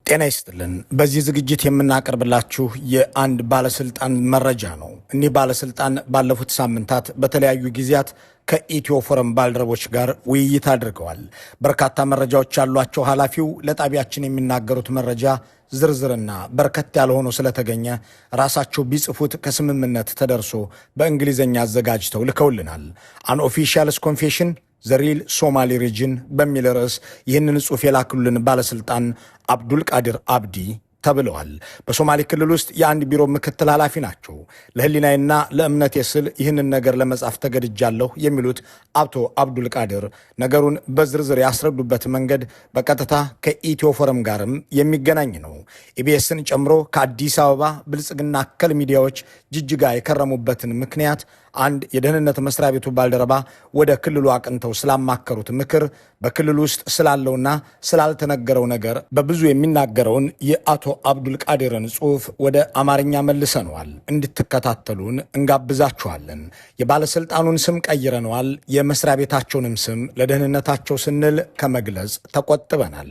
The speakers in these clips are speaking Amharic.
ጤና ይስጥልን። በዚህ ዝግጅት የምናቀርብላችሁ የአንድ ባለስልጣን መረጃ ነው። እኒህ ባለስልጣን ባለፉት ሳምንታት በተለያዩ ጊዜያት ከኢትዮ ፎረም ባልደረቦች ጋር ውይይት አድርገዋል። በርካታ መረጃዎች ያሏቸው ኃላፊው ለጣቢያችን የሚናገሩት መረጃ ዝርዝርና በርከት ያለ ሆኖ ስለተገኘ ራሳቸው ቢጽፉት ከስምምነት ተደርሶ በእንግሊዝኛ አዘጋጅተው ልከውልናል። አን ኦፊሻልስ ኮንፌሽን ዘ ሪል ሶማሊ ሪጅን በሚል ርዕስ ይህንን ጽሑፍ የላክሉልን ባለስልጣን አብዱል ቃድር አብዲ ተብለዋል። በሶማሌ ክልል ውስጥ የአንድ ቢሮ ምክትል ኃላፊ ናቸው። ለህሊናዬና ለእምነቴ ስል ይህንን ነገር ለመጻፍ ተገድጃለሁ የሚሉት አቶ አብዱል ቃድር ነገሩን በዝርዝር ያስረዱበት መንገድ በቀጥታ ከኢትዮ ፎረም ጋርም የሚገናኝ ነው። ኢቢኤስን ጨምሮ ከአዲስ አበባ ብልጽግና አከል ሚዲያዎች ጅጅጋ የከረሙበትን ምክንያት አንድ የደህንነት መስሪያ ቤቱ ባልደረባ ወደ ክልሉ አቅንተው ስላማከሩት ምክር በክልሉ ውስጥ ስላለውና ስላልተነገረው ነገር በብዙ የሚናገረውን የአቶ አብዱል ቃድርን ጽሑፍ ወደ አማርኛ መልሰነዋል። እንድትከታተሉን እንጋብዛችኋለን። የባለስልጣኑን ስም ቀይረነዋል። የመስሪያ ቤታቸውንም ስም ለደህንነታቸው ስንል ከመግለጽ ተቆጥበናል።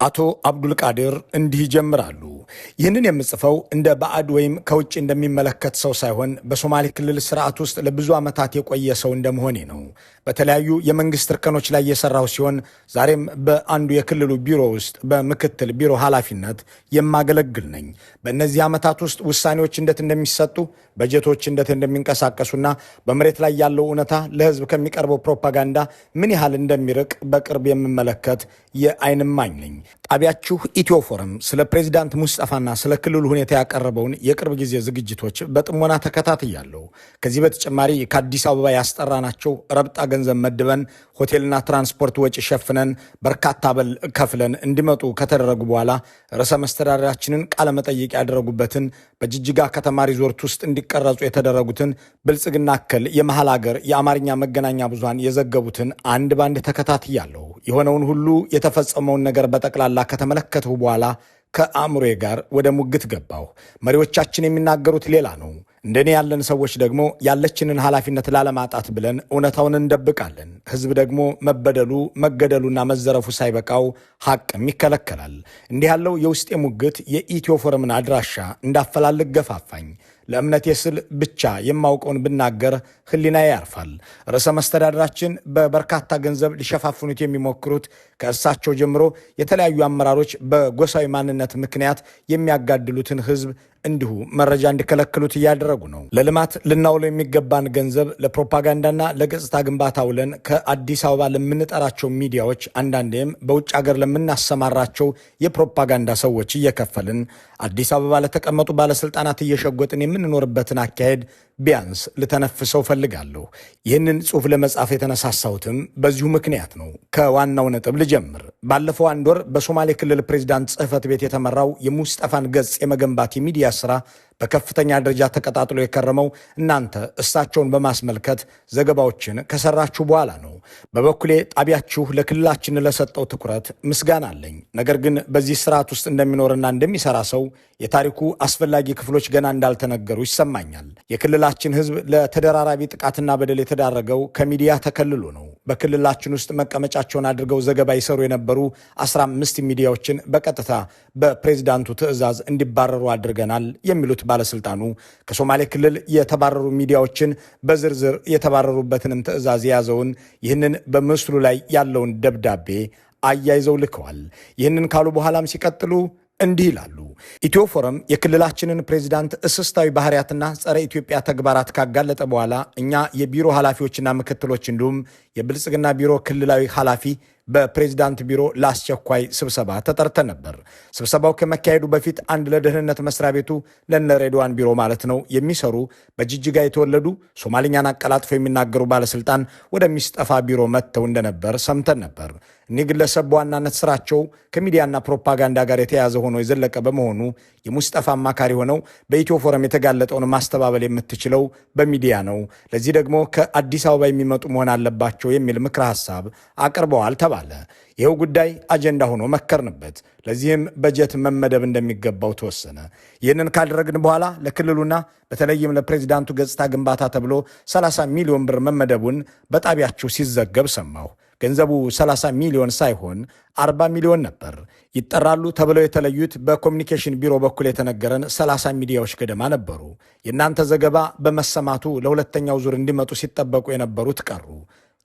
አቶ አብዱል ቃድር እንዲህ ይጀምራሉ። ይህንን የምጽፈው እንደ ባዕድ ወይም ከውጭ እንደሚመለከት ሰው ሳይሆን በሶማሌ ክልል ስርዓት ውስጥ ለብዙ ዓመታት የቆየ ሰው እንደመሆኔ ነው። በተለያዩ የመንግስት እርከኖች ላይ የሰራው ሲሆን ዛሬም በአንዱ የክልሉ ቢሮ ውስጥ በምክትል ቢሮ ኃላፊነት የማገለግል ነኝ። በእነዚህ ዓመታት ውስጥ ውሳኔዎች እንዴት እንደሚሰጡ፣ በጀቶች እንዴት እንደሚንቀሳቀሱና በመሬት ላይ ያለው እውነታ ለህዝብ ከሚቀርበው ፕሮፓጋንዳ ምን ያህል እንደሚርቅ በቅርብ የምመለከት የዓይን እማኝ ነኝ። ጣቢያችሁ ኢትዮ ፎረም ስለ ፕሬዚዳንት ሙስጠፋና ስለ ክልሉ ሁኔታ ያቀረበውን የቅርብ ጊዜ ዝግጅቶች በጥሞና ተከታትያለሁ። ከዚህ በተጨማሪ ከአዲስ አበባ ያስጠራናቸው ረብጣ ገንዘብ መድበን ሆቴልና ትራንስፖርት ወጪ ሸፍነን በርካታ በል ከፍለን እንዲመጡ ከተደረጉ በኋላ ርዕሰ መስተዳድራችንን ቃለ መጠይቅ ያደረጉበትን በጅጅጋ ከተማ ሪዞርት ውስጥ እንዲቀረጹ የተደረጉትን ብልጽግና አከል የመሃል ሀገር የአማርኛ መገናኛ ብዙሃን የዘገቡትን አንድ ባንድ ተከታትያለሁ። የሆነውን ሁሉ የተፈጸመውን ነገር በጠቅላላ ከተመለከትሁ በኋላ ከአእምሮዬ ጋር ወደ ሙግት ገባሁ። መሪዎቻችን የሚናገሩት ሌላ ነው። እንደኔ ያለን ሰዎች ደግሞ ያለችንን ኃላፊነት ላለማጣት ብለን እውነታውን እንደብቃለን። ህዝብ ደግሞ መበደሉ መገደሉና መዘረፉ ሳይበቃው ሐቅም ይከለከላል። እንዲህ ያለው የውስጤ ሙግት የኢትዮ ፎረምን አድራሻ እንዳፈላልግ ገፋፋኝ። ለእምነቴ ስል ብቻ የማውቀውን ብናገር ህሊናዬ ያርፋል። ርዕሰ መስተዳድራችን በበርካታ ገንዘብ ሊሸፋፍኑት የሚሞክሩት ከእርሳቸው ጀምሮ የተለያዩ አመራሮች በጎሳዊ ማንነት ምክንያት የሚያጋድሉትን ህዝብ እንዲሁ መረጃ እንዲከለክሉት እያደረጉ ነው። ለልማት ልናውለው የሚገባን ገንዘብ ለፕሮፓጋንዳና ለገጽታ ግንባታ ውለን ከአዲስ አበባ ለምንጠራቸው ሚዲያዎች አንዳንዴም በውጭ ሀገር ለምናሰማራቸው የፕሮፓጋንዳ ሰዎች እየከፈልን አዲስ አበባ ለተቀመጡ ባለስልጣናት እየሸጎጥን የምንኖርበትን አካሄድ ቢያንስ ልተነፍሰው ፈልጋለሁ። ይህንን ጽሑፍ ለመጻፍ የተነሳሳሁትም በዚሁ ምክንያት ነው። ከዋናው ነጥብ ልጀምር። ባለፈው አንድ ወር በሶማሌ ክልል ፕሬዚዳንት ጽሕፈት ቤት የተመራው የሙስጠፋን ገጽ የመገንባት የሚዲያ ስራ በከፍተኛ ደረጃ ተቀጣጥሎ የከረመው እናንተ እሳቸውን በማስመልከት ዘገባዎችን ከሰራችሁ በኋላ ነው። በበኩሌ ጣቢያችሁ ለክልላችን ለሰጠው ትኩረት ምስጋና አለኝ። ነገር ግን በዚህ ስርዓት ውስጥ እንደሚኖርና እንደሚሰራ ሰው የታሪኩ አስፈላጊ ክፍሎች ገና እንዳልተነገሩ ይሰማኛል። የክልላችን ህዝብ ለተደራራቢ ጥቃትና በደል የተዳረገው ከሚዲያ ተከልሎ ነው። በክልላችን ውስጥ መቀመጫቸውን አድርገው ዘገባ ይሰሩ የነበሩ 15 ሚዲያዎችን በቀጥታ በፕሬዝዳንቱ ትዕዛዝ እንዲባረሩ አድርገናል የሚሉት ባለስልጣኑ ከሶማሌ ክልል የተባረሩ ሚዲያዎችን በዝርዝር የተባረሩበትንም ትዕዛዝ የያዘውን ይህንን በምስሉ ላይ ያለውን ደብዳቤ አያይዘው ልከዋል። ይህንን ካሉ በኋላም ሲቀጥሉ እንዲህ ይላሉ። ኢትዮ ፎረም የክልላችንን ፕሬዚዳንት እስስታዊ ባህሪያትና ጸረ ኢትዮጵያ ተግባራት ካጋለጠ በኋላ እኛ የቢሮ ኃላፊዎችና ምክትሎች እንዲሁም የብልጽግና ቢሮ ክልላዊ ኃላፊ በፕሬዚዳንት ቢሮ ለአስቸኳይ ስብሰባ ተጠርተን ነበር። ስብሰባው ከመካሄዱ በፊት አንድ ለደህንነት መስሪያ ቤቱ ለነ ሬድዋን ቢሮ ማለት ነው የሚሰሩ በጅጅጋ የተወለዱ ሶማሊኛን አቀላጥፈው የሚናገሩ ባለስልጣን ወደ ሙስጠፋ ቢሮ መጥተው እንደነበር ሰምተን ነበር። እኒህ ግለሰብ በዋናነት ስራቸው ከሚዲያና ፕሮፓጋንዳ ጋር የተያያዘ ሆኖ የዘለቀ በመሆኑ የሙስጠፋ አማካሪ ሆነው በኢትዮ ፎረም የተጋለጠውን ማስተባበል የምትችለው በሚዲያ ነው። ለዚህ ደግሞ ከአዲስ አበባ የሚመጡ መሆን አለባቸው የሚል ምክረ ሐሳብ አቅርበዋል ተባለ። ይኸው ጉዳይ አጀንዳ ሆኖ መከርንበት። ለዚህም በጀት መመደብ እንደሚገባው ተወሰነ። ይህንን ካደረግን በኋላ ለክልሉና በተለይም ለፕሬዚዳንቱ ገጽታ ግንባታ ተብሎ 30 ሚሊዮን ብር መመደቡን በጣቢያችሁ ሲዘገብ ሰማሁ። ገንዘቡ 30 ሚሊዮን ሳይሆን 40 ሚሊዮን ነበር። ይጠራሉ ተብለው የተለዩት በኮሚኒኬሽን ቢሮ በኩል የተነገረን 30 ሚዲያዎች ገደማ ነበሩ። የእናንተ ዘገባ በመሰማቱ ለሁለተኛው ዙር እንዲመጡ ሲጠበቁ የነበሩት ቀሩ።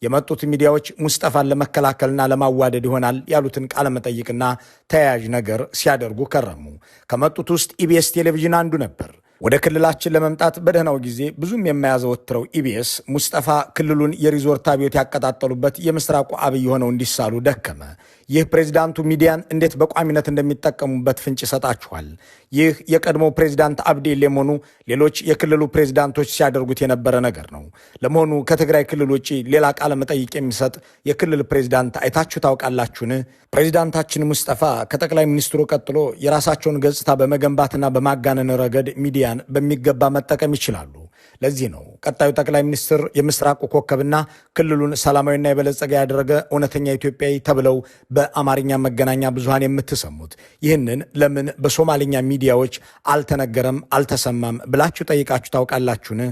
የመጡት ሚዲያዎች ሙስጠፋን ለመከላከልና ለማዋደድ ይሆናል ያሉትን ቃለ መጠይቅና ተያያዥ ነገር ሲያደርጉ ከረሙ። ከመጡት ውስጥ ኢቢኤስ ቴሌቪዥን አንዱ ነበር። ወደ ክልላችን ለመምጣት በደህናው ጊዜ ብዙም የማያዘወትረው ኢቢኤስ ሙስጠፋ ክልሉን የሪዞርት አብዮት ያቀጣጠሉበት የምስራቁ አብይ ሆነው እንዲሳሉ ደከመ። ይህ ፕሬዝዳንቱ ሚዲያን እንዴት በቋሚነት እንደሚጠቀሙበት ፍንጭ ይሰጣችኋል። ይህ የቀድሞ ፕሬዝዳንት አብዲሌም ሆኑ ሌሎች የክልሉ ፕሬዝዳንቶች ሲያደርጉት የነበረ ነገር ነው። ለመሆኑ ከትግራይ ክልል ውጭ ሌላ ቃለ መጠይቅ የሚሰጥ የክልል ፕሬዝዳንት አይታችሁ ታውቃላችሁን? ፕሬዝዳንታችን ሙስጠፋ ከጠቅላይ ሚኒስትሩ ቀጥሎ የራሳቸውን ገጽታ በመገንባትና በማጋነን ረገድ ሚዲያን በሚገባ መጠቀም ይችላሉ። ለዚህ ነው ቀጣዩ ጠቅላይ ሚኒስትር የምስራቁ ኮከብና ክልሉን ሰላማዊና የበለጸገ ያደረገ እውነተኛ ኢትዮጵያዊ ተብለው በአማርኛ መገናኛ ብዙሃን የምትሰሙት። ይህንን ለምን በሶማሊኛ ሚዲያዎች አልተነገረም አልተሰማም ብላችሁ ጠይቃችሁ ታውቃላችሁን?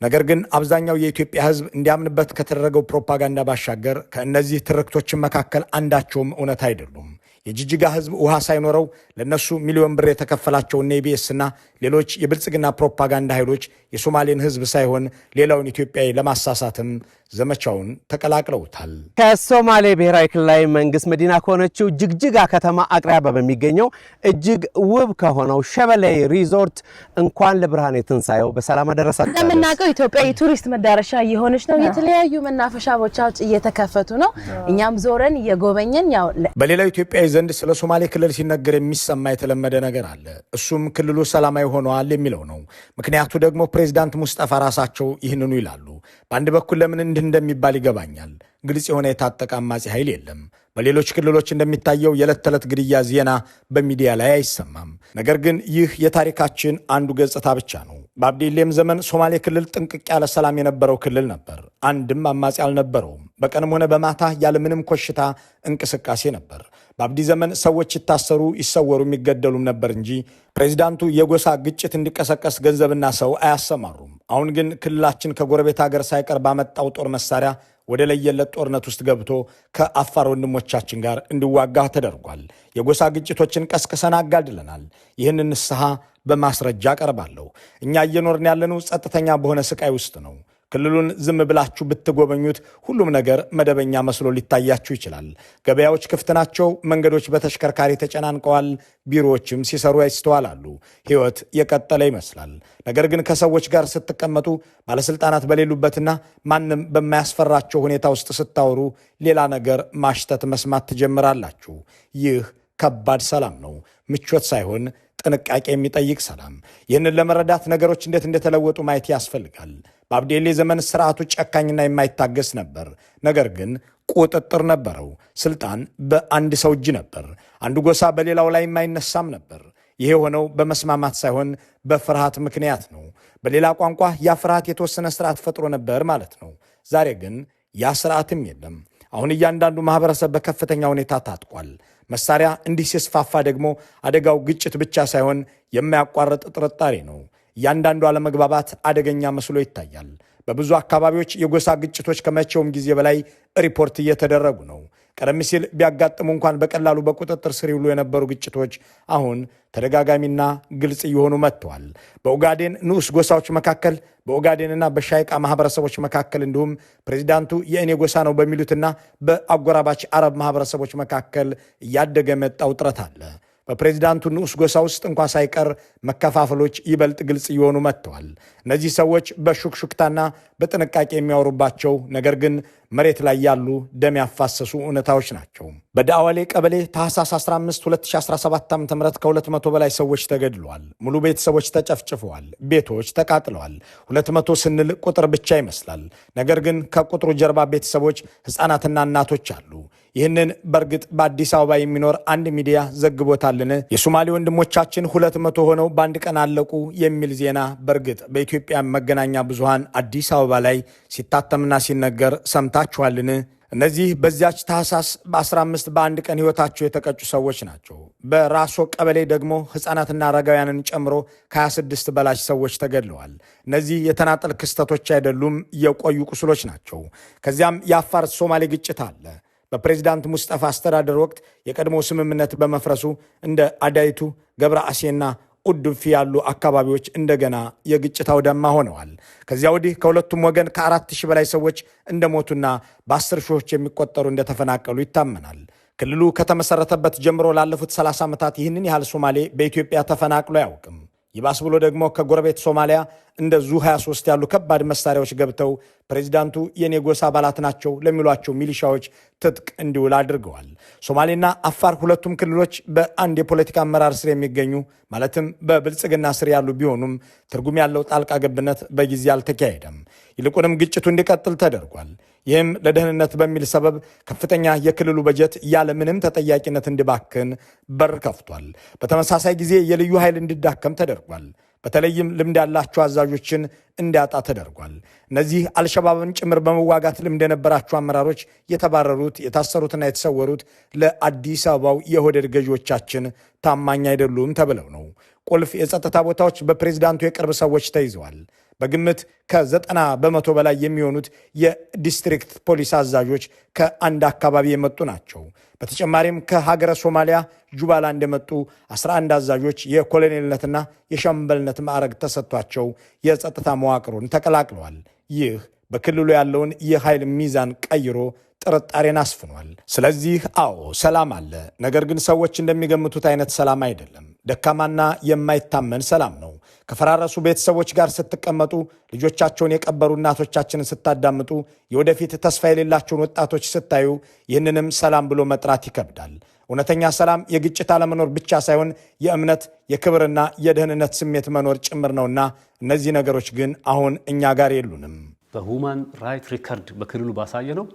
ነገር ግን አብዛኛው የኢትዮጵያ ሕዝብ እንዲያምንበት ከተደረገው ፕሮፓጋንዳ ባሻገር ከእነዚህ ትርክቶችን መካከል አንዳቸውም እውነት አይደሉም። የጅጅጋ ሕዝብ ውሃ ሳይኖረው ለነሱ ሚሊዮን ብር የተከፈላቸው ኢቢኤስና ሌሎች የብልጽግና ፕሮፓጋንዳ ኃይሎች የሶማሌን ሕዝብ ሳይሆን ሌላውን ኢትዮጵያዊ ለማሳሳትም ዘመቻውን ተቀላቅለውታል። ከሶማሌ ብሔራዊ ክልላዊ መንግስት መዲና ከሆነችው ጅግጅጋ ከተማ አቅራቢያ በሚገኘው እጅግ ውብ ከሆነው ሸበሌ ሪዞርት እንኳን ለብርሃነ ትንሣኤው በሰላም አደረሳችሁ። እንደምናውቀው ኢትዮጵያ የቱሪስት መዳረሻ የሆነች ነው። የተለያዩ መናፈሻ ቦታዎች እየተከፈቱ ነው። እኛም ዞረን እየጎበኘን ያው በሌላው ኢትዮጵያዊ ዘንድ ስለ ሶማሌ ክልል ሲነገር የሚሰማ የተለመደ ነገር አለ። እሱም ክልሉ ሰላማዊ ሆኗል የሚለው ነው። ምክንያቱ ደግሞ ፕሬዝዳንት ሙስጠፋ ራሳቸው ይህንኑ ይላሉ። በአንድ በኩል ለምን እንዲህ እንደሚባል ይገባኛል። ግልጽ የሆነ የታጠቀ አማጺ ኃይል የለም። በሌሎች ክልሎች እንደሚታየው የዕለት ተዕለት ግድያ ዜና በሚዲያ ላይ አይሰማም። ነገር ግን ይህ የታሪካችን አንዱ ገጽታ ብቻ ነው። በአብዲሌም ዘመን ሶማሌ ክልል ጥንቅቅ ያለ ሰላም የነበረው ክልል ነበር። አንድም አማጺ አልነበረውም። በቀንም ሆነ በማታ ያለምንም ኮሽታ እንቅስቃሴ ነበር። በአብዲ ዘመን ሰዎች ይታሰሩ፣ ይሰወሩ፣ የሚገደሉም ነበር እንጂ ፕሬዚዳንቱ የጎሳ ግጭት እንዲቀሰቀስ ገንዘብና ሰው አያሰማሩም። አሁን ግን ክልላችን ከጎረቤት ሀገር ሳይቀር ባመጣው ጦር መሳሪያ ወደ ለየለት ጦርነት ውስጥ ገብቶ ከአፋር ወንድሞቻችን ጋር እንዲዋጋ ተደርጓል። የጎሳ ግጭቶችን ቀስቅሰን አጋድለናል። ይህንን ንስሐ በማስረጃ ቀርባለሁ። እኛ እየኖርን ያለነው ጸጥተኛ በሆነ ስቃይ ውስጥ ነው። ክልሉን ዝም ብላችሁ ብትጎበኙት ሁሉም ነገር መደበኛ መስሎ ሊታያችሁ ይችላል። ገበያዎች ክፍት ናቸው። መንገዶች በተሽከርካሪ ተጨናንቀዋል። ቢሮዎችም ሲሰሩ ይስተዋላሉ። ሕይወት የቀጠለ ይመስላል። ነገር ግን ከሰዎች ጋር ስትቀመጡ፣ ባለስልጣናት በሌሉበትና ማንም በማያስፈራቸው ሁኔታ ውስጥ ስታወሩ ሌላ ነገር ማሽተት መስማት ትጀምራላችሁ። ይህ ከባድ ሰላም ነው። ምቾት ሳይሆን ጥንቃቄ የሚጠይቅ ሰላም። ይህንን ለመረዳት ነገሮች እንዴት እንደተለወጡ ማየት ያስፈልጋል። በአብዲሌ ዘመን ስርዓቱ ጨካኝና የማይታገስ ነበር። ነገር ግን ቁጥጥር ነበረው። ስልጣን በአንድ ሰው እጅ ነበር። አንዱ ጎሳ በሌላው ላይ የማይነሳም ነበር። ይሄ የሆነው በመስማማት ሳይሆን በፍርሃት ምክንያት ነው። በሌላ ቋንቋ ያ ፍርሃት የተወሰነ ስርዓት ፈጥሮ ነበር ማለት ነው። ዛሬ ግን ያ ስርዓትም የለም። አሁን እያንዳንዱ ማህበረሰብ በከፍተኛ ሁኔታ ታጥቋል። መሳሪያ እንዲህ ሲስፋፋ ደግሞ አደጋው ግጭት ብቻ ሳይሆን የማያቋርጥ ጥርጣሬ ነው። እያንዳንዱ አለመግባባት አደገኛ መስሎ ይታያል። በብዙ አካባቢዎች የጎሳ ግጭቶች ከመቼውም ጊዜ በላይ ሪፖርት እየተደረጉ ነው። ቀደም ሲል ቢያጋጥሙ እንኳን በቀላሉ በቁጥጥር ስር ይውሉ የነበሩ ግጭቶች አሁን ተደጋጋሚና ግልጽ እየሆኑ መጥተዋል። በኦጋዴን ንዑስ ጎሳዎች መካከል፣ በኦጋዴንና በሻይቃ ማህበረሰቦች መካከል እንዲሁም ፕሬዚዳንቱ የእኔ ጎሳ ነው በሚሉትና በአጎራባች አረብ ማህበረሰቦች መካከል እያደገ የመጣው ውጥረት አለ። በፕሬዚዳንቱ ንዑስ ጎሳ ውስጥ እንኳ ሳይቀር መከፋፈሎች ይበልጥ ግልጽ እየሆኑ መጥተዋል። እነዚህ ሰዎች በሹክሹክታና በጥንቃቄ የሚያወሩባቸው ነገር ግን መሬት ላይ ያሉ ደም ያፋሰሱ እውነታዎች ናቸው። በዳዋሌ ቀበሌ ታህሳስ 15 2017 ዓ.ም ከ200 በላይ ሰዎች ተገድለዋል። ሙሉ ቤተሰቦች ተጨፍጭፈዋል። ቤቶች ተቃጥለዋል። 200 ስንል ቁጥር ብቻ ይመስላል። ነገር ግን ከቁጥሩ ጀርባ ቤተሰቦች፣ ሕፃናትና እናቶች አሉ። ይህንን በእርግጥ በአዲስ አበባ የሚኖር አንድ ሚዲያ ዘግቦታልን? የሶማሌ ወንድሞቻችን 200 ሆነው በአንድ ቀን አለቁ የሚል ዜና በእርግጥ በኢትዮጵያ መገናኛ ብዙሃን አዲስ አበባ ላይ ሲታተምና ሲነገር ሰምታችኋልን? እነዚህ በዚያች ታህሳስ በ15 በአንድ ቀን ሕይወታቸው የተቀጩ ሰዎች ናቸው። በራሶ ቀበሌ ደግሞ ሕፃናትና አረጋውያንን ጨምሮ ከ26 በላይ ሰዎች ተገድለዋል። እነዚህ የተናጠል ክስተቶች አይደሉም፣ የቆዩ ቁስሎች ናቸው። ከዚያም የአፋር ሶማሌ ግጭት አለ። በፕሬዝዳንት ሙስጠፋ አስተዳደር ወቅት የቀድሞ ስምምነት በመፍረሱ እንደ አዳይቱ፣ ገብረ አሴና ኡዱፊ ያሉ አካባቢዎች እንደገና የግጭት አውደማ ሆነዋል። ከዚያ ወዲህ ከሁለቱም ወገን ከ4000 በላይ ሰዎች እንደሞቱና በ10 ሺዎች የሚቆጠሩ እንደተፈናቀሉ ይታመናል። ክልሉ ከተመሰረተበት ጀምሮ ላለፉት 30 ዓመታት ይህንን ያህል ሶማሌ በኢትዮጵያ ተፈናቅሎ አያውቅም። ይባስ ብሎ ደግሞ ከጎረቤት ሶማሊያ እንደ ዙ-23 ያሉ ከባድ መሳሪያዎች ገብተው ፕሬዚዳንቱ የኔ ጎሳ አባላት ናቸው ለሚሏቸው ሚሊሻዎች ትጥቅ እንዲውል አድርገዋል። ሶማሌና አፋር ሁለቱም ክልሎች በአንድ የፖለቲካ አመራር ስር የሚገኙ ማለትም በብልጽግና ስር ያሉ ቢሆኑም ትርጉም ያለው ጣልቃ ገብነት በጊዜ አልተካሄደም። ይልቁንም ግጭቱ እንዲቀጥል ተደርጓል። ይህም ለደህንነት በሚል ሰበብ ከፍተኛ የክልሉ በጀት ያለ ምንም ተጠያቂነት እንዲባክን በር ከፍቷል። በተመሳሳይ ጊዜ የልዩ ኃይል እንዲዳከም ተደርጓል። በተለይም ልምድ ያላቸው አዛዦችን እንዲያጣ ተደርጓል። እነዚህ አልሸባብን ጭምር በመዋጋት ልምድ የነበራቸው አመራሮች የተባረሩት፣ የታሰሩትና የተሰወሩት ለአዲስ አበባው የኦህዴድ ገዢዎቻችን ታማኝ አይደሉም ተብለው ነው። ቁልፍ የጸጥታ ቦታዎች በፕሬዝዳንቱ የቅርብ ሰዎች ተይዘዋል። በግምት ከ90 በመቶ በላይ የሚሆኑት የዲስትሪክት ፖሊስ አዛዦች ከአንድ አካባቢ የመጡ ናቸው። በተጨማሪም ከሀገረ ሶማሊያ ጁባላንድ የመጡ 11 አዛዦች የኮሎኔልነትና የሻምበልነት ማዕረግ ተሰጥቷቸው የጸጥታ መዋቅሩን ተቀላቅለዋል። ይህ በክልሉ ያለውን የኃይል ሚዛን ቀይሮ ጥርጣሬን አስፍኗል። ስለዚህ አዎ ሰላም አለ። ነገር ግን ሰዎች እንደሚገምቱት አይነት ሰላም አይደለም። ደካማና የማይታመን ሰላም ነው። ከፈራረሱ ቤተሰቦች ጋር ስትቀመጡ፣ ልጆቻቸውን የቀበሩ እናቶቻችንን ስታዳምጡ፣ የወደፊት ተስፋ የሌላቸውን ወጣቶች ስታዩ፣ ይህንንም ሰላም ብሎ መጥራት ይከብዳል። እውነተኛ ሰላም የግጭት አለመኖር ብቻ ሳይሆን የእምነት፣ የክብርና የደህንነት ስሜት መኖር ጭምር ነውና እነዚህ ነገሮች ግን አሁን እኛ ጋር የሉንም። በሁማን ራይት ሪከርድ በክልሉ ባሳየ ነው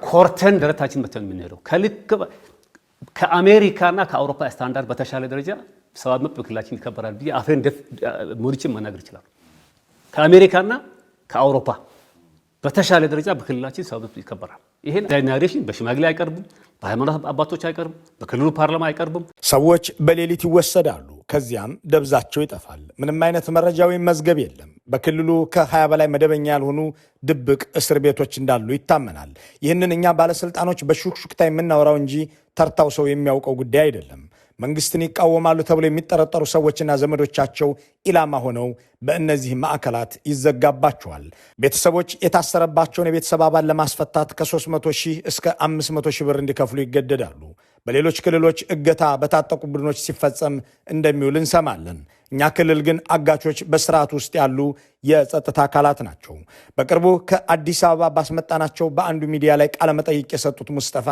ኮርተን ደረታችን መተን የምንሄደው ከአሜሪካና ከአውሮፓ ስታንዳርድ በተሻለ ደረጃ ሰብአዊ መብት በክልላችን ይከበራል ብዬ አፌን ሞልቼ መናገር ይችላል። ከአሜሪካና ከአውሮፓ በተሻለ ደረጃ በክልላችን ሰብአዊ መብት ይከበራል። ይሄን ዳይናሬሽን በሽማግሌ አይቀርብም፣ በሃይማኖት አባቶች አይቀርብም፣ በክልሉ ፓርላማ አይቀርብም። ሰዎች በሌሊት ይወሰዳሉ፣ ከዚያም ደብዛቸው ይጠፋል። ምንም አይነት መረጃ ወይም መዝገብ የለም። በክልሉ ከ20 በላይ መደበኛ ያልሆኑ ድብቅ እስር ቤቶች እንዳሉ ይታመናል። ይህንን እኛ ባለስልጣኖች በሹክሹክታ የምናወራው እንጂ ተርታው ሰው የሚያውቀው ጉዳይ አይደለም። መንግስትን ይቃወማሉ ተብሎ የሚጠረጠሩ ሰዎችና ዘመዶቻቸው ኢላማ ሆነው በእነዚህ ማዕከላት ይዘጋባቸዋል። ቤተሰቦች የታሰረባቸውን የቤተሰብ አባል ለማስፈታት ከ300 ሺህ እስከ 500 ሺህ ብር እንዲከፍሉ ይገደዳሉ። በሌሎች ክልሎች እገታ በታጠቁ ቡድኖች ሲፈጸም እንደሚውል እንሰማለን። እኛ ክልል ግን አጋቾች በስርዓት ውስጥ ያሉ የጸጥታ አካላት ናቸው። በቅርቡ ከአዲስ አበባ ባስመጣናቸው በአንዱ ሚዲያ ላይ ቃለመጠይቅ የሰጡት ሙስጠፋ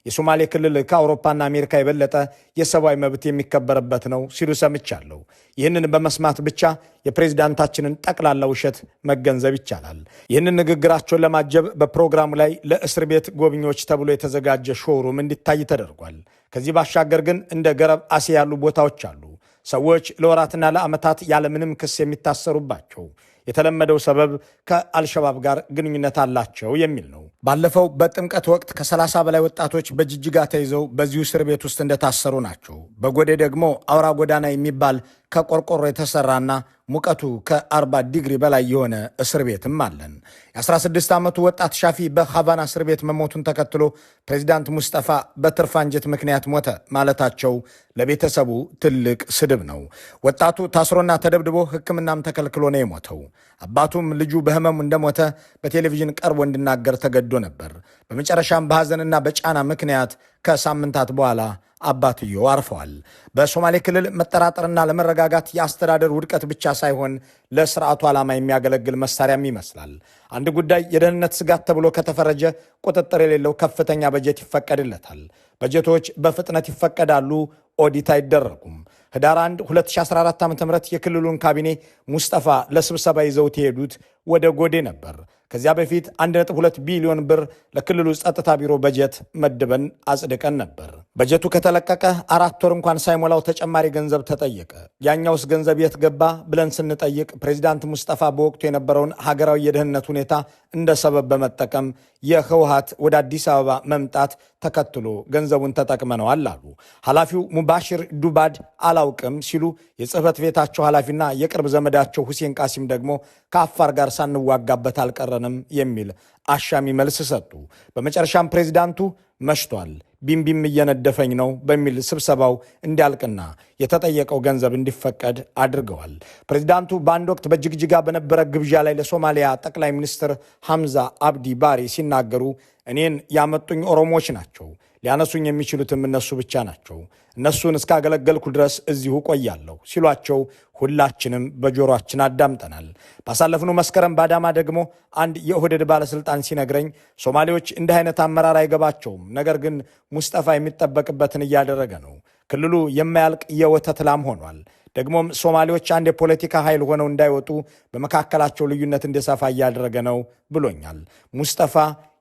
የሶማሌ ክልል ከአውሮፓና አሜሪካ የበለጠ የሰብአዊ መብት የሚከበርበት ነው ሲሉ ሰምቻለሁ። ይህንን በመስማት ብቻ የፕሬዝዳንታችንን ጠቅላላ ውሸት መገንዘብ ይቻላል። ይህንን ንግግራቸውን ለማጀብ በፕሮግራሙ ላይ ለእስር ቤት ጎብኚዎች ተብሎ የተዘጋጀ ሾሩም እንዲታይ ተደርጓል። ከዚህ ባሻገር ግን እንደ ገረብ አሴ ያሉ ቦታዎች አሉ። ሰዎች ለወራትና ለዓመታት ያለምንም ክስ የሚታሰሩባቸው። የተለመደው ሰበብ ከአልሸባብ ጋር ግንኙነት አላቸው የሚል ነው። ባለፈው በጥምቀት ወቅት ከ30 በላይ ወጣቶች በጅጅጋ ተይዘው በዚሁ እስር ቤት ውስጥ እንደታሰሩ ናቸው። በጎዴ ደግሞ አውራ ጎዳና የሚባል ከቆርቆሮ የተሰራና ሙቀቱ ከ40 ዲግሪ በላይ የሆነ እስር ቤትም አለን። የ16 ዓመቱ ወጣት ሻፊ በሃቫና እስር ቤት መሞቱን ተከትሎ ፕሬዚዳንት ሙስጠፋ በትርፍ አንጀት ምክንያት ሞተ ማለታቸው ለቤተሰቡ ትልቅ ስድብ ነው። ወጣቱ ታስሮና ተደብድቦ ሕክምናም ተከልክሎ ነው የሞተው። አባቱም ልጁ በህመሙ እንደሞተ በቴሌቪዥን ቀርቦ እንዲናገር ተገዶ ነበር። በመጨረሻም በሐዘንና በጫና ምክንያት ከሳምንታት በኋላ አባትየው አርፈዋል። በሶማሌ ክልል መጠራጠርና ለመረጋጋት የአስተዳደር ውድቀት ብቻ ሳይሆን ለስርዓቱ ዓላማ የሚያገለግል መሳሪያም ይመስላል። አንድ ጉዳይ የደህንነት ስጋት ተብሎ ከተፈረጀ ቁጥጥር የሌለው ከፍተኛ በጀት ይፈቀድለታል። በጀቶች በፍጥነት ይፈቀዳሉ፣ ኦዲት አይደረጉም። ህዳር 1 2014 ዓ.ም የክልሉን ካቢኔ ሙስጠፋ ለስብሰባ ይዘውት የሄዱት ወደ ጎዴ ነበር። ከዚያ በፊት 1.2 ቢሊዮን ብር ለክልሉ ጸጥታ ቢሮ በጀት መድበን አጽድቀን ነበር። በጀቱ ከተለቀቀ 4 ወር እንኳን ሳይሞላው ተጨማሪ ገንዘብ ተጠየቀ። ያኛውስ ገንዘብ የት ገባ ብለን ስንጠይቅ ፕሬዚዳንት ሙስጠፋ በወቅቱ የነበረውን ሀገራዊ የደህንነት ሁኔታ እንደ ሰበብ በመጠቀም የህወሓት ወደ አዲስ አበባ መምጣት ተከትሎ ገንዘቡን ተጠቅመነዋል አሉ። ኃላፊው ሙባሽር ዱባድ አላውቅም ሲሉ የጽህፈት ቤታቸው ኃላፊና የቅርብ ዘመዳቸው ሁሴን ቃሲም ደግሞ ከአፋር ጋር ሳንዋጋበት አልቀረንም የሚል አሻሚ መልስ ሰጡ። በመጨረሻም ፕሬዚዳንቱ መሽቷል፣ ቢምቢም እየነደፈኝ ነው በሚል ስብሰባው እንዲያልቅና የተጠየቀው ገንዘብ እንዲፈቀድ አድርገዋል። ፕሬዚዳንቱ በአንድ ወቅት በጅግጅጋ በነበረ ግብዣ ላይ ለሶማሊያ ጠቅላይ ሚኒስትር ሐምዛ አብዲ ባሪ ሲናገሩ እኔን ያመጡኝ ኦሮሞዎች ናቸው፣ ሊያነሱኝ የሚችሉትም እነሱ ብቻ ናቸው፣ እነሱን እስካገለገልኩ ድረስ እዚሁ ቆያለሁ ሲሏቸው ሁላችንም በጆሮአችን አዳምጠናል። ባሳለፍነው መስከረም ባዳማ ደግሞ አንድ የኦህዴድ ባለስልጣን ሲነግረኝ ሶማሌዎች እንዲህ አይነት አመራር አይገባቸውም፣ ነገር ግን ሙስጠፋ የሚጠበቅበትን እያደረገ ነው፣ ክልሉ የማያልቅ የወተት ላም ሆኗል፣ ደግሞም ሶማሌዎች አንድ የፖለቲካ ኃይል ሆነው እንዳይወጡ በመካከላቸው ልዩነት እንዲሰፋ እያደረገ ነው ብሎኛል። ሙስጠፋ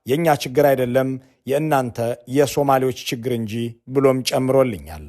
የኛ ችግር አይደለም የእናንተ የሶማሌዎች ችግር እንጂ ብሎም ጨምሮልኛል።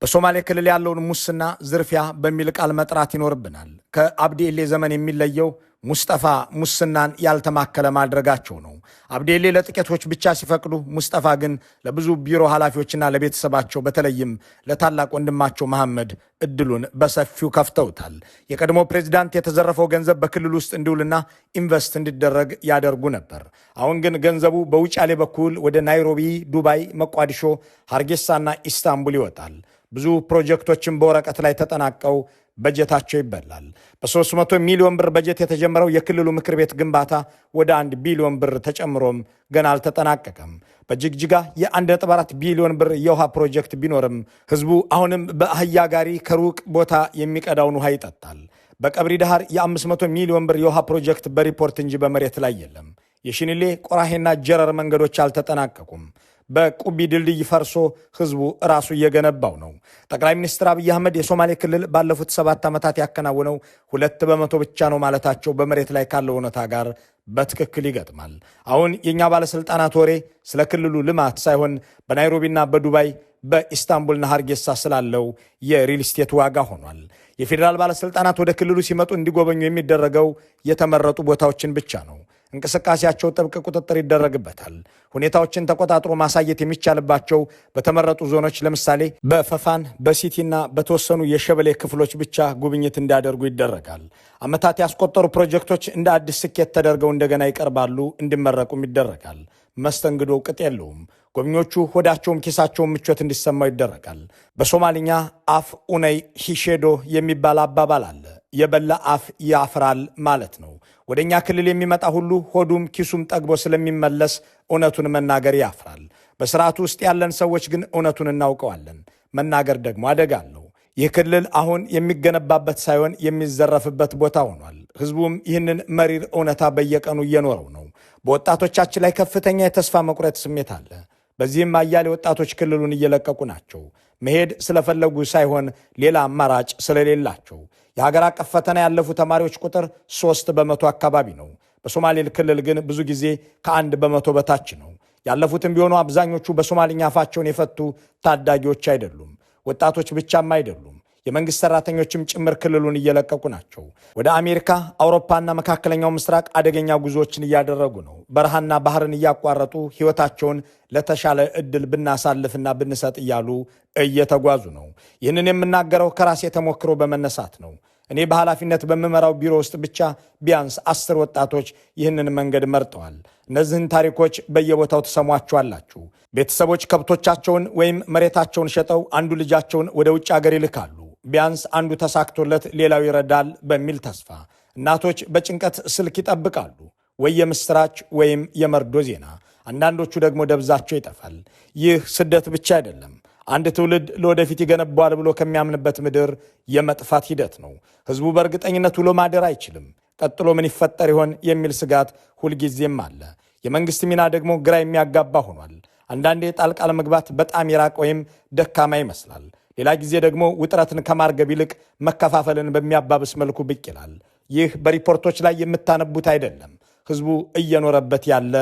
በሶማሌ ክልል ያለውን ሙስና፣ ዝርፊያ በሚል ቃል መጥራት ይኖርብናል። ከአብዲኤሌ ዘመን የሚለየው ሙስጠፋ ሙስናን ያልተማከለ ማድረጋቸው ነው። አብዲኤሌ ለጥቂቶች ብቻ ሲፈቅዱ፣ ሙስጠፋ ግን ለብዙ ቢሮ ኃላፊዎችና ለቤተሰባቸው በተለይም ለታላቅ ወንድማቸው መሐመድ እድሉን በሰፊው ከፍተውታል። የቀድሞ ፕሬዚዳንት የተዘረፈው ገንዘብ በክልል ውስጥ እንዲውልና ኢንቨስት እንዲደረግ ያደርጉ ነበር። አሁን ግን ገንዘቡ በውጫሌ በኩል ወደ ናይሮቢ፣ ዱባይ፣ መቋዲሾ፣ ሀርጌሳና ኢስታንቡል ይወጣል። ብዙ ፕሮጀክቶችን በወረቀት ላይ ተጠናቀው በጀታቸው ይበላል። በ300 ሚሊዮን ብር በጀት የተጀመረው የክልሉ ምክር ቤት ግንባታ ወደ 1 ቢሊዮን ብር ተጨምሮም ገና አልተጠናቀቀም። በጅግጅጋ የ1.4 ቢሊዮን ብር የውሃ ፕሮጀክት ቢኖርም ህዝቡ አሁንም በአህያ ጋሪ ከሩቅ ቦታ የሚቀዳውን ውሃ ይጠጣል። በቀብሪ ዳሃር የ500 ሚሊዮን ብር የውሃ ፕሮጀክት በሪፖርት እንጂ በመሬት ላይ የለም። የሽንሌ ቆራሄና ጀረር መንገዶች አልተጠናቀቁም። በቁቢ ድልድይ ፈርሶ ህዝቡ ራሱ እየገነባው ነው። ጠቅላይ ሚኒስትር አብይ አህመድ የሶማሌ ክልል ባለፉት 7 ዓመታት ያከናወነው 2% ብቻ ነው ማለታቸው በመሬት ላይ ካለው እውነታ ጋር በትክክል ይገጥማል። አሁን የእኛ ባለሥልጣናት ወሬ ስለ ክልሉ ልማት ሳይሆን በናይሮቢና በዱባይ በኢስታንቡልና ሀርጌሳ ስላለው የሪል ስቴት ዋጋ ሆኗል። የፌዴራል ባለሥልጣናት ወደ ክልሉ ሲመጡ እንዲጎበኙ የሚደረገው የተመረጡ ቦታዎችን ብቻ ነው። እንቅስቃሴያቸው ጥብቅ ቁጥጥር ይደረግበታል። ሁኔታዎችን ተቆጣጥሮ ማሳየት የሚቻልባቸው በተመረጡ ዞኖች ለምሳሌ በፈፋን፣ በሲቲና በተወሰኑ የሸበሌ ክፍሎች ብቻ ጉብኝት እንዲያደርጉ ይደረጋል። ዓመታት ያስቆጠሩ ፕሮጀክቶች እንደ አዲስ ስኬት ተደርገው እንደገና ይቀርባሉ፣ እንዲመረቁም ይደረጋል። መስተንግዶ ቅጥ የለውም። ጎብኚዎቹ ሆዳቸውም ኪሳቸውን ምቾት እንዲሰማው ይደረጋል። በሶማሊኛ አፍ ኡነይ ሂሼዶ የሚባል አባባል አለ። የበላ አፍ ያፍራል ማለት ነው። ወደኛ ክልል የሚመጣ ሁሉ ሆዱም ኪሱም ጠግቦ ስለሚመለስ እውነቱን መናገር ያፍራል። በስርዓቱ ውስጥ ያለን ሰዎች ግን እውነቱን እናውቀዋለን። መናገር ደግሞ አደጋ አለው። ይህ ክልል አሁን የሚገነባበት ሳይሆን የሚዘረፍበት ቦታ ሆኗል። ህዝቡም ይህንን መሪር እውነታ በየቀኑ እየኖረው ነው። በወጣቶቻችን ላይ ከፍተኛ የተስፋ መቁረጥ ስሜት አለ። በዚህም አያሌ ወጣቶች ክልሉን እየለቀቁ ናቸው። መሄድ ስለፈለጉ ሳይሆን ሌላ አማራጭ ስለሌላቸው። የሀገር አቀፍ ፈተና ያለፉ ተማሪዎች ቁጥር 3% አካባቢ ነው። በሶማሌ ክልል ግን ብዙ ጊዜ ከ1% በታች ነው። ያለፉትም ቢሆኑ አብዛኞቹ በሶማሊኛ አፋቸውን የፈቱ ታዳጊዎች አይደሉም። ወጣቶች ብቻም አይደሉም። የመንግስት ሰራተኞችም ጭምር ክልሉን እየለቀቁ ናቸው። ወደ አሜሪካ፣ አውሮፓና መካከለኛው ምስራቅ አደገኛ ጉዞዎችን እያደረጉ ነው። በረሃና ባህርን እያቋረጡ ህይወታቸውን ለተሻለ እድል ብናሳልፍና ብንሰጥ እያሉ እየተጓዙ ነው። ይህንን የምናገረው ከራሴ ተሞክሮ በመነሳት ነው። እኔ በኃላፊነት በምመራው ቢሮ ውስጥ ብቻ ቢያንስ 10 ወጣቶች ይህንን መንገድ መርጠዋል። እነዚህን ታሪኮች በየቦታው ትሰሟቸዋላችሁ። ቤተሰቦች ከብቶቻቸውን ወይም መሬታቸውን ሸጠው አንዱ ልጃቸውን ወደ ውጭ አገር ይልካሉ። ቢያንስ አንዱ ተሳክቶለት ሌላው ይረዳል በሚል ተስፋ። እናቶች በጭንቀት ስልክ ይጠብቃሉ፣ ወይ የምስራች ወይም የመርዶ ዜና። አንዳንዶቹ ደግሞ ደብዛቸው ይጠፋል። ይህ ስደት ብቻ አይደለም፣ አንድ ትውልድ ለወደፊት ይገነባዋል ብሎ ከሚያምንበት ምድር የመጥፋት ሂደት ነው። ህዝቡ በእርግጠኝነት ውሎ ማደር አይችልም። ቀጥሎ ምን ይፈጠር ይሆን የሚል ስጋት ሁልጊዜም አለ። የመንግስት ሚና ደግሞ ግራ የሚያጋባ ሆኗል። አንዳንዴ ጣልቃ ለመግባት በጣም የራቀ ወይም ደካማ ይመስላል። ሌላ ጊዜ ደግሞ ውጥረትን ከማርገብ ይልቅ መከፋፈልን በሚያባብስ መልኩ ብቅ ይላል። ይህ በሪፖርቶች ላይ የምታነቡት አይደለም፣ ህዝቡ እየኖረበት ያለ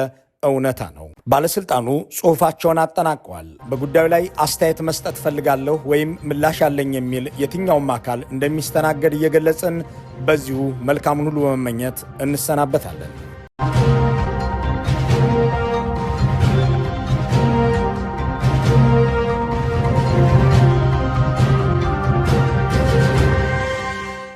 እውነታ ነው። ባለስልጣኑ ጽሑፋቸውን አጠናቀዋል። በጉዳዩ ላይ አስተያየት መስጠት ፈልጋለሁ ወይም ምላሽ አለኝ የሚል የትኛውም አካል እንደሚስተናገድ እየገለጽን በዚሁ መልካሙን ሁሉ በመመኘት እንሰናበታለን።